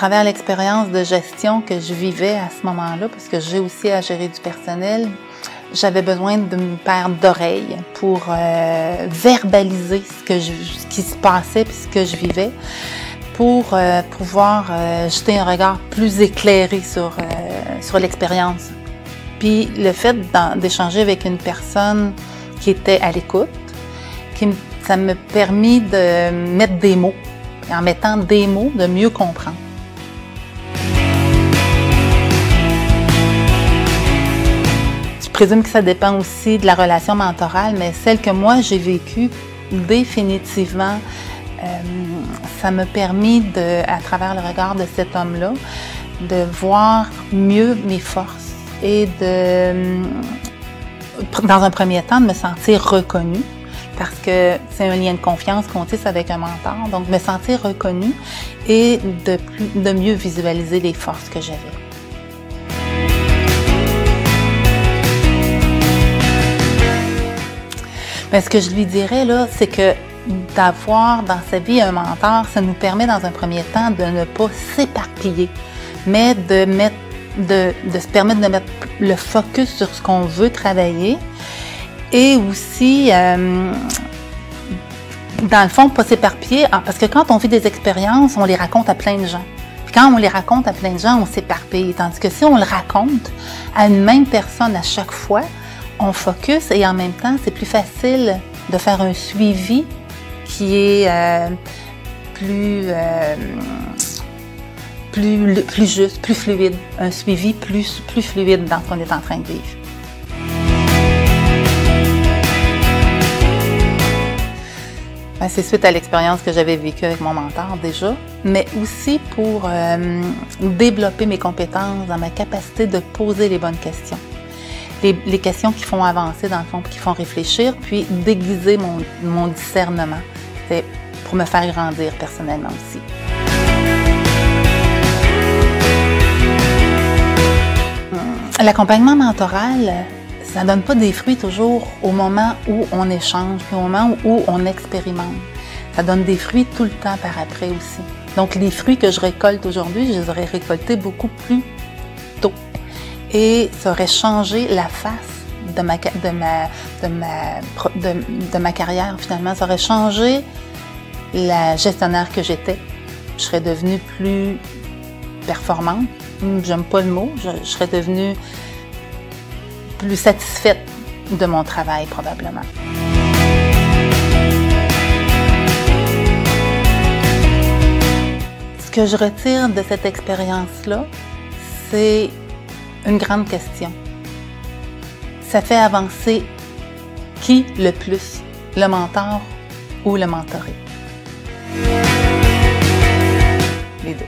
travers l'expérience de gestion que je vivais à ce moment-là, parce que j'ai aussi à gérer du personnel, j'avais besoin d'une paire d'oreilles pour verbaliser ce qui se passait et ce que je vivais, pour pouvoir jeter un regard plus éclairé sur l'expérience. Puis le fait d'échanger avec une personne qui était à l'écoute, ça m'a permis de mettre des mots, et en mettant des mots, de mieux comprendre. Je présume que ça dépend aussi de la relation mentorale, mais celle que moi j'ai vécue, définitivement, ça m'a permis, à travers le regard de cet homme-là, de voir mieux mes forces et dans un premier temps, de me sentir reconnue, parce que c'est un lien de confiance qu'on tisse avec un mentor, donc me sentir reconnue et de mieux visualiser les forces que j'avais. Mais ce que je lui dirais, là, c'est que d'avoir dans sa vie un mentor, ça nous permet dans un premier temps de ne pas s'éparpiller, mais de se permettre de mettre le focus sur ce qu'on veut travailler et aussi, dans le fond, pas s'éparpiller, parce que quand on vit des expériences, on les raconte à plein de gens. Puis quand on les raconte à plein de gens, on s'éparpille. Tandis que si on le raconte à une même personne à chaque fois, on focus et en même temps, c'est plus facile de faire un suivi qui est plus juste, plus fluide, un suivi plus fluide dans ce qu'on est en train de vivre. Ben, c'est suite à l'expérience que j'avais vécue avec mon mentor déjà, mais aussi pour développer mes compétences dans ma capacité de poser les bonnes questions. Les questions qui font avancer dans le fond, qui font réfléchir, puis déguiser mon discernement. C'est pour me faire grandir personnellement aussi. L'accompagnement mentoral, ça ne donne pas des fruits toujours au moment où on échange, puis au moment où on expérimente. Ça donne des fruits tout le temps par après aussi. Donc les fruits que je récolte aujourd'hui, je les aurais récoltés beaucoup plus tôt. Et ça aurait changé la face de ma carrière finalement. Ça aurait changé la gestionnaire que j'étais. Je serais devenue plus performante. J'aime pas le mot. Je serais devenue plus satisfaite de mon travail probablement. Ce que je retire de cette expérience-là, c'est une grande question. Ça fait avancer qui le plus, le mentor ou le mentoré? Les deux.